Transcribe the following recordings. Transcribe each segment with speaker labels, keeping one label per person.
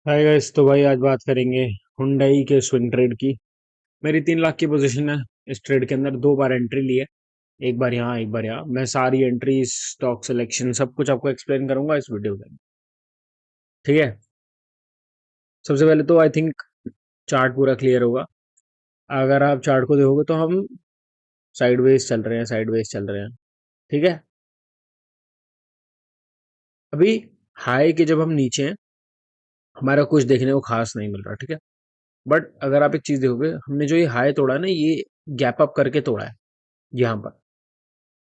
Speaker 1: Hi guys. तो भाई आज बात करेंगे हुंडई के स्विंग ट्रेड की। मेरी 3 लाख की पोजीशन है। इस ट्रेड के अंदर 2 बार एंट्री ली है। एक बार यहाँ एक बार यहाँ। मैं सारी एंट्री स्टॉक सिलेक्शन सब कुछ आपको एक्सप्लेन करूंगा इस वीडियो में। ठीक है। सबसे पहले तो आई थिंक चार्ट पूरा क्लियर होगा। अगर आप चार्ट को देखोगे तो हम साइडवेज चल रहे हैं, साइडवेज चल रहे हैं। ठीक है। अभी हाई के जब हम नीचे हैं, हमारा कुछ देखने को खास नहीं मिल रहा। ठीक है। बट अगर आप एक चीज देखोगे, हमने जो ये हाई तोड़ा है ना, ये गैप अप करके तोड़ा है यहाँ पर।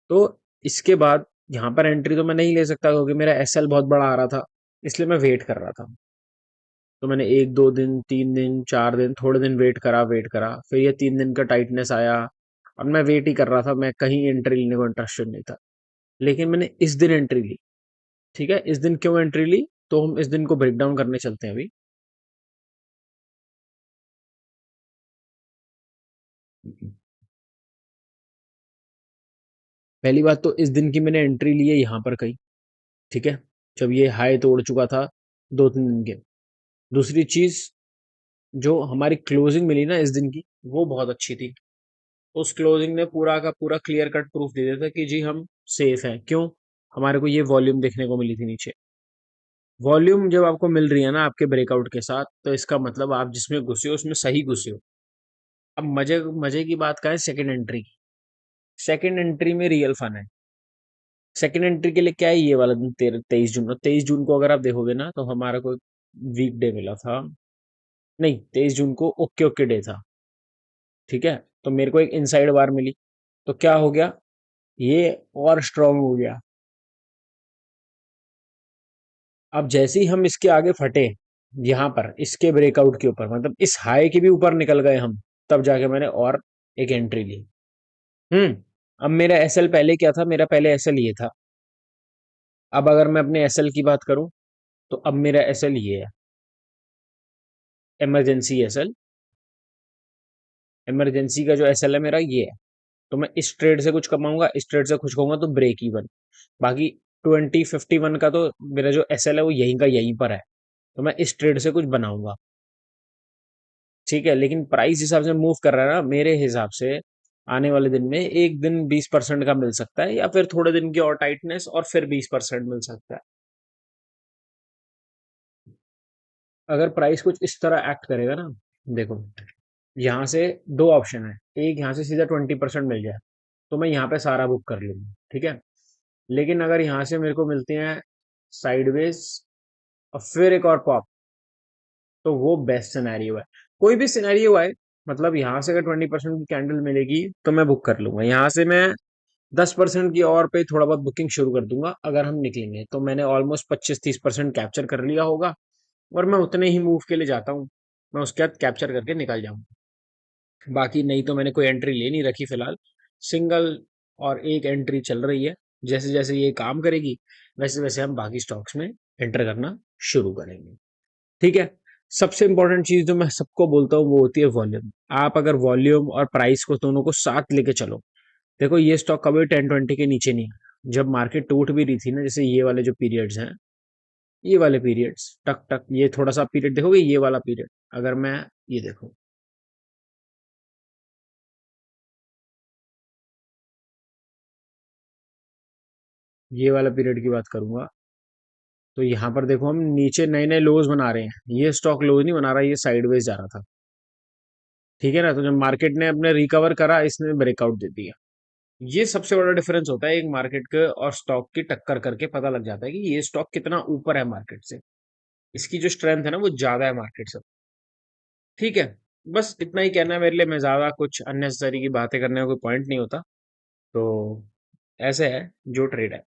Speaker 1: तो इसके बाद यहाँ पर एंट्री तो मैं नहीं ले सकता क्योंकि मेरा एसएल बहुत बड़ा आ रहा था। इसलिए मैं वेट कर रहा था। तो मैंने 1 2 दिन, 3 दिन, 4 दिन, थोड़े दिन वेट करा, फिर ये 3 दिन का टाइटनेस आया। और मैं वेट ही कर रहा था, मैं कहीं एंट्री लेने को इंटरेस्टेड नहीं था। लेकिन मैंने इस दिन एंट्री ली। ठीक है। इस दिन क्यों एंट्री ली, तो हम इस दिन को ब्रेक डाउन करने चलते हैं अभी। पहली बात तो इस दिन की मैंने एंट्री ली है यहाँ पर कहीं। ठीक है। जब ये हाई तोड़ चुका था 2 3 दिन के। दूसरी चीज, जो हमारी क्लोजिंग मिली ना इस दिन की, वो बहुत अच्छी थी। उस क्लोजिंग ने पूरा का पूरा क्लियर कट प्रूफ दे दिया था कि जी हम सेफ हैं। क्यों? हमारे को ये वॉल्यूम देखने को मिली थी नीचे। वॉल्यूम जब आपको मिल रही है ना आपके ब्रेकआउट के साथ, तो इसका मतलब आप जिसमें घुसे हो उसमें सही घुसे हो। अब मजे मजे की बात का है सेकंड एंट्री की। सेकंड एंट्री में रियल फन है। सेकंड एंट्री के लिए क्या है, ये वाला दिन 23 जून, 23 जून को अगर आप देखोगे ना, तो हमारा कोई वीक डे मिला था। नहीं, 23 जून को ओके ओके डे था। ठीक है। तो मेरे को एक इनसाइड बार मिली। तो क्या हो गया, ये और स्ट्रांग हो गया। अब जैसे ही हम इसके आगे फटे, यहाँ पर इसके ब्रेकआउट के ऊपर, मतलब इस हाई के भी ऊपर निकल गए हम, तब जाके मैंने और एक एंट्री ली। अब मेरा एसएल पहले क्या था, मेरा पहले एसएल ये था। अब अगर मैं अपने एसएल की बात करूं, तो अब मेरा एसएल ये है, इमरजेंसी एसएल। इमरजेंसी का जो एसएल है मेरा ये है। तो मैं इस ट्रेड से कुछ कमाऊंगा, इस ट्रेड से कुछ कहूंगा, तो ब्रेक इवन। बाकी 2051 का तो मेरा जो एसएल है वो यहीं का यहीं पर है। तो मैं इस ट्रेड से कुछ बनाऊंगा। ठीक है। लेकिन प्राइस हिसाब से मूव कर रहा है ना, मेरे हिसाब से आने वाले दिन में एक दिन 20% का मिल सकता है, या फिर थोड़े दिन की और टाइटनेस और फिर 20% मिल सकता है। अगर प्राइस कुछ इस तरह एक्ट करेगा ना, देखो, यहाँ से दो ऑप्शन है। एक, यहाँ से सीधा 20% मिल जाए, तो मैं यहाँ पे सारा बुक कर लूंगा। ठीक है। लेकिन अगर यहाँ से मेरे को मिलते हैं साइडवेज और फिर एक और पॉप, तो वो बेस्ट सिनेरियो है। कोई भी सिनेरियो आए, मतलब यहाँ से अगर 20% की कैंडल मिलेगी तो मैं बुक कर लूंगा। यहाँ से मैं 10% की और पे थोड़ा बहुत बुकिंग शुरू कर दूंगा। अगर हम निकलेंगे तो मैंने ऑलमोस्ट 25 30% कैप्चर कर लिया होगा। और मैं उतने ही मूव के लिए जाता हूँ, मैं उसके बाद कैप्चर करके निकल जाऊंगा। बाकी नहीं तो मैंने कोई एंट्री ले नहीं रखी फिलहाल। सिंगल और एक एंट्री चल रही है। जैसे जैसे ये काम करेगी, वैसे वैसे हम बाकी स्टॉक्स में एंटर करना शुरू करेंगे। ठीक है। सबसे इंपॉर्टेंट चीज जो मैं सबको बोलता हूँ वो होती है वॉल्यूम। आप अगर वॉल्यूम और प्राइस को दोनों को साथ लेके चलो। देखो, ये स्टॉक कभी 1020 के नीचे नहीं है। जब मार्केट टूट भी रही थी ना, जैसे ये वाले जो पीरियड्स हैं, ये वाले पीरियड्स, टक टक, ये थोड़ा सा पीरियड देखोगे, ये वाला पीरियड, अगर मैं ये देखो, ये वाला पीरियड की बात करूंगा, तो यहाँ पर देखो हम नीचे नए नए लोज बना रहे हैं। ये स्टॉक लोज नहीं बना रहा, ये साइडवेज जा रहा था। ठीक है ना। तो जब मार्केट ने अपने रिकवर करा, इसने ब्रेकआउट दे दिया। ये सबसे बड़ा डिफरेंस होता है एक मार्केट के और स्टॉक की टक्कर करके पता लग जाता है कि ये स्टॉक कितना ऊपर है मार्केट से। इसकी जो स्ट्रेंथ है ना वो ज्यादा है मार्केट से। ठीक है। बस इतना ही कहना है मेरे लिए। मैं ज्यादा कुछ अननेसेसरी की बातें करने का कोई पॉइंट नहीं होता। तो ऐसे है जो ट्रेड है।